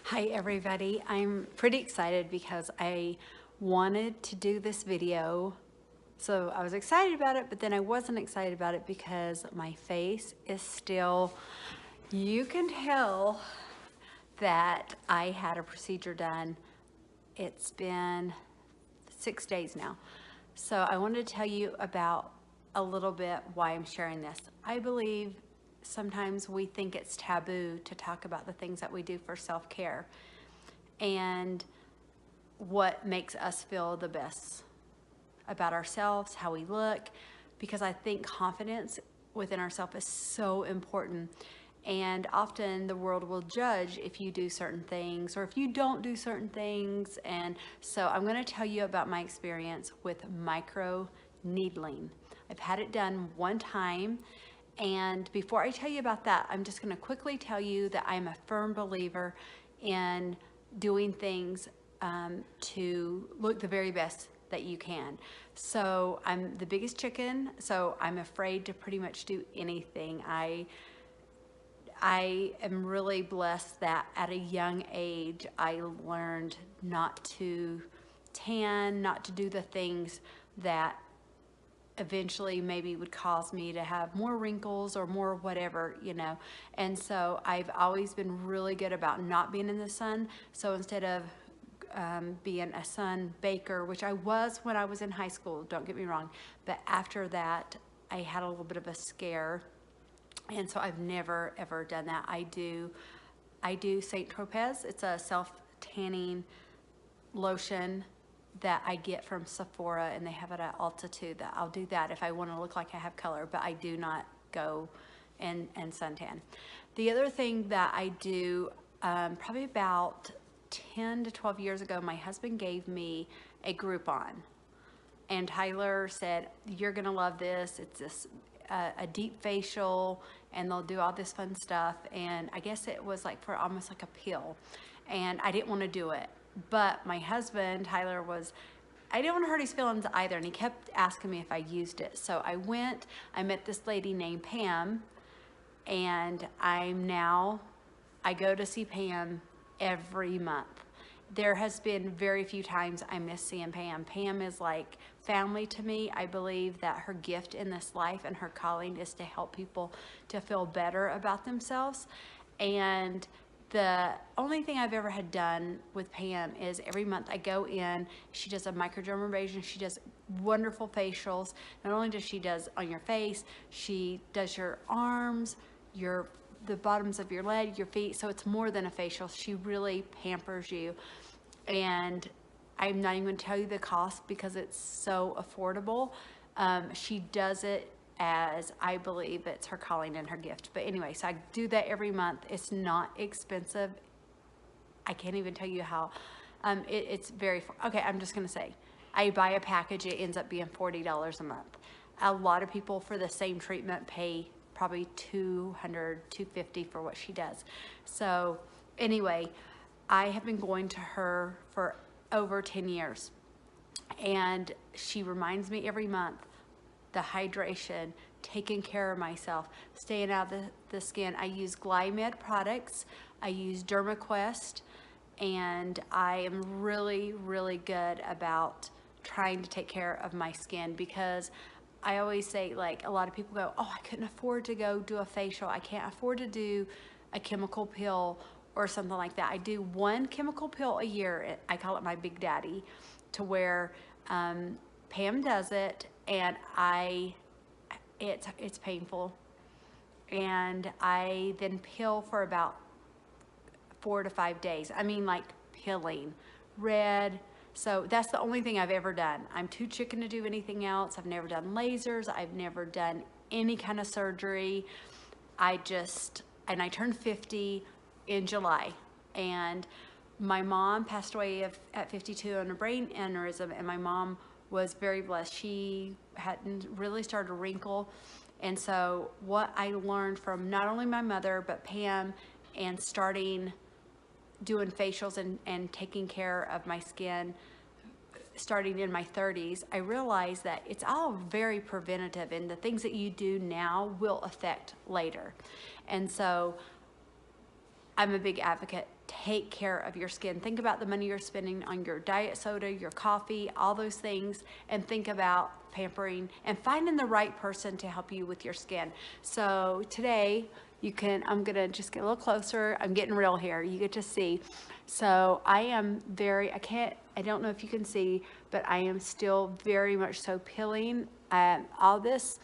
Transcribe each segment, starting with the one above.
Hi everybody, I'm pretty excited because I wanted to do this video. So I was excited about it, but then I wasn't excited about it because my face is still, you can tell that I had a procedure done. It's been 6 days now. So I wanted to tell you about a little bit why I'm sharing this. I believe sometimes we think it's taboo to talk about the things that we do for self-care and what makes us feel the best about ourselves, how we look, because I think confidence within ourselves is so important. And often the world will judge if you do certain things or if you don't do certain things. And so I'm going to tell you about my experience with micro needling. I've had it done one time. And before I tell you about that, I'm just going to quickly tell you that I'm a firm believer in doing things to look the very best that you can. So I'm the biggest chicken, so I'm afraid to pretty much do anything. I am really blessed that at a young age I learned not to tan, not to do the things that eventually maybe would cause me to have more wrinkles or more whatever, you know. And so I've always been really good about not being in the sun. So instead of being a sun baker, which I was when I was in high school, don't get me wrong, but after that I had a little bit of a scare, and so I've never ever done that. I do St. Tropez. It's a self tanning lotion that I get from Sephora, and they have it at Altitude. That I'll do that if I want to look like I have color, but I do not go and suntan. The other thing that I do, probably about 10 to 12 years ago, my husband gave me a Groupon, and Tyler said, "You're gonna love this. It's this a deep facial, and they'll do all this fun stuff." And I guess it was like for almost like a pill, and I didn't want to do it. But my husband, Tyler, I didn't want to hurt his feelings either, and he kept asking me if I used it. So I went, I met this lady named Pam, and I go to see Pam every month. There has been very few times I miss seeing Pam. Pam is like family to me. I believe that her gift in this life and her calling is to help people to feel better about themselves. And the only thing I've ever had done with Pam is every month I go in, she does a microdermabrasion, she does wonderful facials. Not only does she does on your face, she does your arms, the bottoms of your leg, your feet, so it's more than a facial. She really pampers you. And I'm not even going to tell you the cost because it's so affordable. She does it as I believe it's her calling and her gift. But anyway, so I do that every month. It's not expensive. I can't even tell you how. It's very, okay, I'm just going to say, I buy a package, it ends up being $40 a month. A lot of people for the same treatment pay probably $200, $250 for what she does. So anyway, I have been going to her for over 10 years, and she reminds me every month the hydration, taking care of myself, staying out of the skin. I use Glymed products, I use DermaQuest, and I am really, really good about trying to take care of my skin, because I always say, like, a lot of people go, "Oh, I couldn't afford to go do a facial. I can't afford to do a chemical pill or something like that." I do one chemical pill a year. I call it my Big Daddy, to where Pam does it, and it's painful. And I then pill for about 4 to 5 days. I mean, like, pilling, red. So that's the only thing I've ever done. I'm too chicken to do anything else. I've never done lasers. I've never done any kind of surgery. I turned 50 in July, and my mom passed away at 52 on a brain aneurysm, and my mom was very blessed. She hadn't really started to wrinkle. And so what I learned from not only my mother, but Pam, and starting doing facials and taking care of my skin starting in my 30s, I realized that it's all very preventative, and the things that you do now will affect later. And so I'm a big advocate. take care of your skin. Think about the money you're spending on your diet soda, your coffee, all those things, and think about pampering and finding the right person to help you with your skin. So today, I'm gonna just get a little closer. I'm getting real here. You get to see. So I am I don't know if you can see, but I am still very much so peeling. All this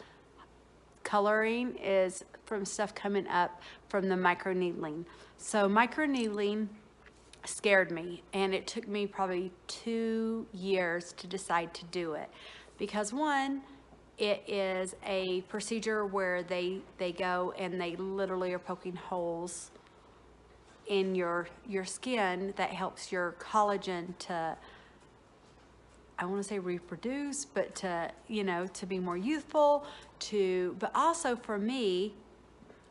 coloring is from stuff coming up from the microneedling. So microneedling scared me, and it took me probably 2 years to decide to do it. Because one, it is a procedure where they go and they literally are poking holes in your skin that helps your collagen to, I want to say reproduce, but to be more youthful, but also for me,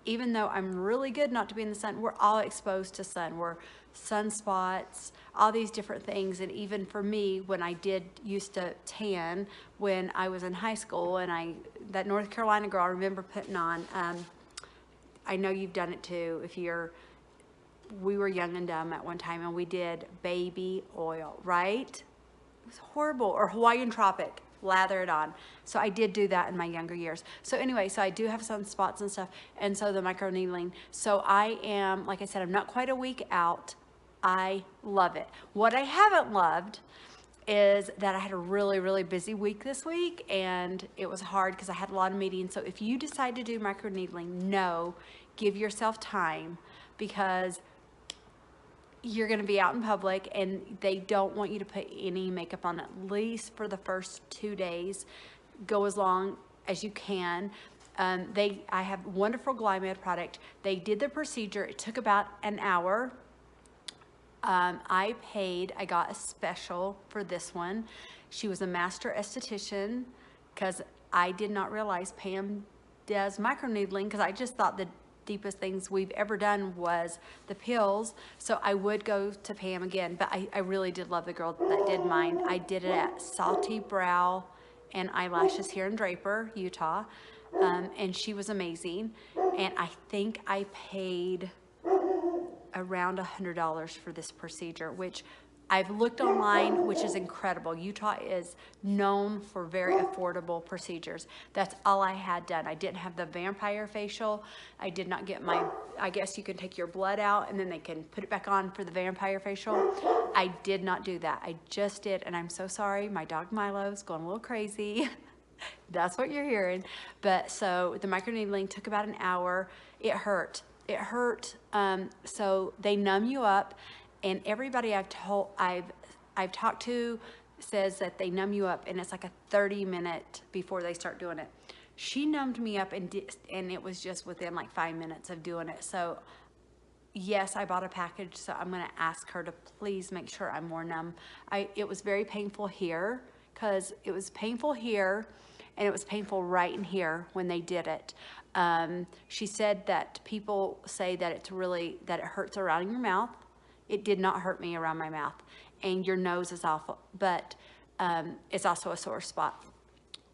even though I'm really good not to be in the sun, we're all exposed to sun. We're sunspots, all these different things. And even for me, when I used to tan when I was in high school, and that North Carolina girl, I remember putting on, I know you've done it too, we were young and dumb at one time, and we did baby oil, right? It was horrible. Or Hawaiian Tropic, lather it on. So I did do that in my younger years. So anyway, so I do have sunspots and stuff, and so the microneedling. So I am, like I said, I'm not quite a week out. I love it. What I haven't loved is that I had a really, really busy week this week, and it was hard because I had a lot of meetings. So if you decide to do microneedling, give yourself time, because you're going to be out in public and they don't want you to put any makeup on, at least for the first 2 days. Go as long as you can. I have wonderful Glymed product. They did the procedure. It took about an hour. I got a special for this one. She was a master esthetician, because I did not realize Pam does microneedling, because I just thought the deepest things we've ever done was the pills. So I would go to Pam again, but I really did love the girl that did mine. I did it at Salty Brow and Eyelashes here in Draper, Utah, and she was amazing. And I think I paid around $100 for this procedure, which I've looked online, which is incredible. Utah is known for very affordable procedures. That's all I had done. I didn't have the vampire facial. I did not get I guess you can take your blood out and then they can put it back on for the vampire facial. I did not do that. I just did, and I'm so sorry. My dog Milo's going a little crazy. That's what you're hearing. But so the microneedling took about an hour. It hurt. So they numb you up. And everybody I've talked to says that they numb you up, and it's like a 30-minute before they start doing it. She numbed me up, and it was just within like 5 minutes of doing it. So yes, I bought a package, so I'm gonna ask her to please make sure I'm more numb. It was very painful here, because it was painful here, and it was painful right in here when they did it. She said that people say that that it hurts around your mouth. It did not hurt me around my mouth, and your nose is awful, but it's also a sore spot.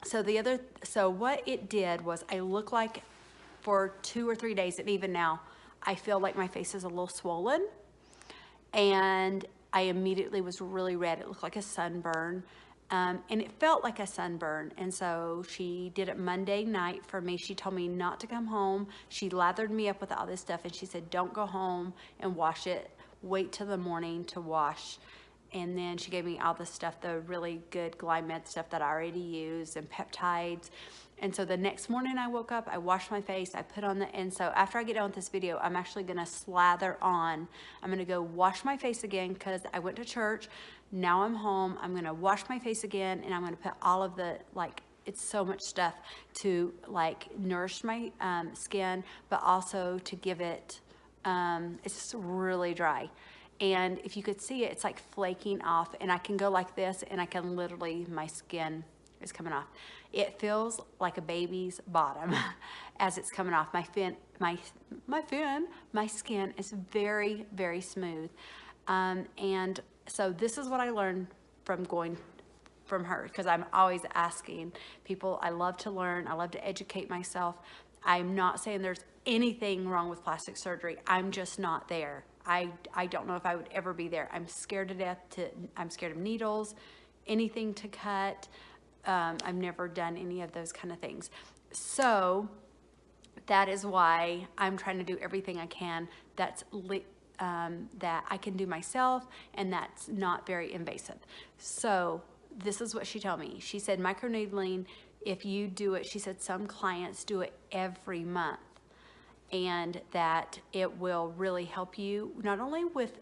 So what it did was, I look like for 2 or 3 days, and even now, I feel like my face is a little swollen, and I immediately was really red. It looked like a sunburn, and it felt like a sunburn. And so she did it Monday night for me. She told me not to come home. She lathered me up with all this stuff, and she said, don't go home and wash it. Wait till the morning to wash. And then she gave me all the stuff, the really good Glymed stuff that I already use, and peptides. And so the next morning I woke up, I washed my face, I put on and so after I get done with this video, I'm actually gonna slather on. I'm gonna go wash my face again, because I went to church. Now I'm home. I'm gonna wash my face again, and I'm gonna put all of the, it's so much stuff to nourish my skin, but also to give it, it's really dry. And if you could see it, it's like flaking off, and I can go like this, and I can literally, my skin is coming off. It feels like a baby's bottom as it's coming off. My skin is very, very smooth. And so this is what I learned from her, because I'm always asking people. I love to learn. I love to educate myself. I'm not saying there's anything wrong with plastic surgery. I'm just not there. I don't know if I would ever be there. I'm scared to death I'm scared of needles, anything to cut. I've never done any of those kind of things. So that is why I'm trying to do everything I can that I can do myself and that's not very invasive. So this is what she told me. She said microneedling, if you do it, she said some clients do it every month, and that it will really help you not only with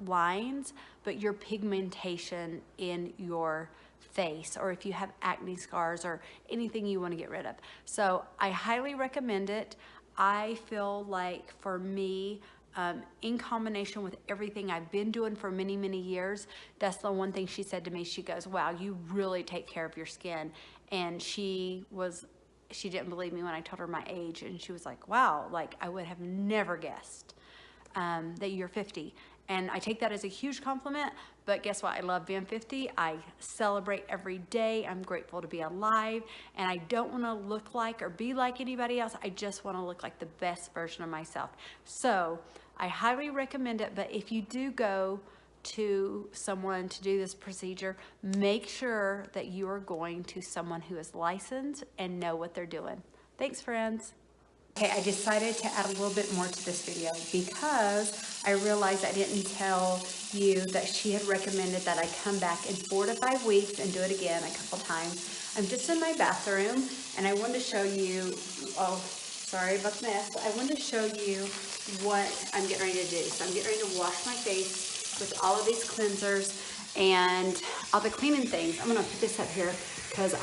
lines, but your pigmentation in your face, or if you have acne scars or anything you want to get rid of. So I highly recommend it. I feel like for me, in combination with everything I've been doing for many, many years, that's the one thing she said to me. She goes, wow, you really take care of your skin. And she didn't believe me when I told her my age, and she was like, wow, like I would have never guessed that you're 50. And I take that as a huge compliment, but guess what? I love being 50. I celebrate every day. I'm grateful to be alive, and I don't want to look like or be like anybody else. I just want to look like the best version of myself. So I highly recommend it, but if you do go to someone to do this procedure, make sure that you are going to someone who is licensed and know what they're doing. Thanks, friends. Okay, I decided to add a little bit more to this video because I realized I didn't tell you that she had recommended that I come back in 4 to 5 weeks and do it again a couple times. I'm just in my bathroom, and I wanted to show you, oh, sorry about the mess. I wanted to show you what I'm getting ready to do. So I'm getting ready to wash my face with all of these cleansers and all the cleaning things. I'm gonna put this up here because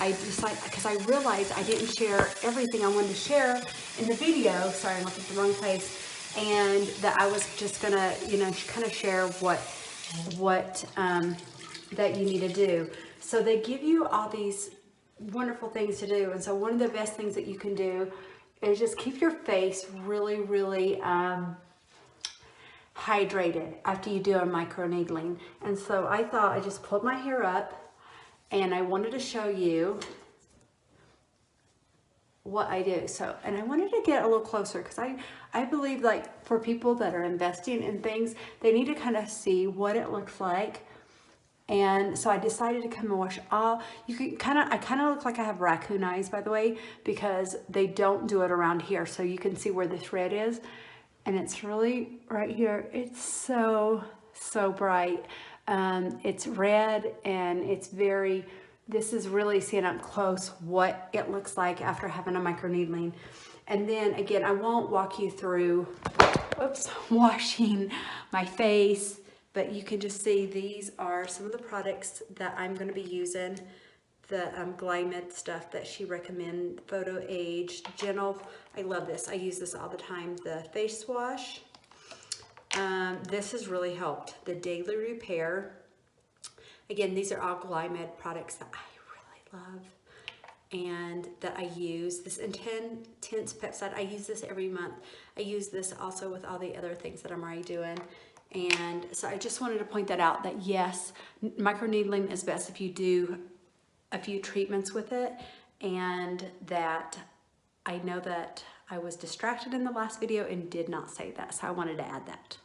I realized I didn't share everything I wanted to share in the video. Sorry, I'm looking at the wrong place. And that I was just gonna, kind of share what that you need to do. So they give you all these wonderful things to do. And so one of the best things that you can do is just keep your face really, really hydrated after you do a microneedling. And so I thought I just pulled my hair up, and I wanted to show you what I do. So, and I wanted to get a little closer because I believe, like, for people that are investing in things, they need to kind of see what it looks like. And so I decided to come and wash all. I kind of look like I have raccoon eyes, by the way, because they don't do it around here. So you can see where this red is, and it's really right here. It's so bright. It's red, and this is really seeing up close what it looks like after having a microneedling. And then again, I won't walk you through, washing my face, but you can just see these are some of the products that I'm going to be using. The Glymid stuff that she recommended, Photo Age, Gentle. I love this. I use this all the time. The face wash. This has really helped. The Daily Repair. Again, these are all Glymid products that I really love and that I use. This Intense Peptide, I use this every month. I use this also with all the other things that I'm already doing. And so I just wanted to point that out, that yes, microneedling is best if you do a few treatments with it, and that I know that I was distracted in the last video and did not say that, so I wanted to add that.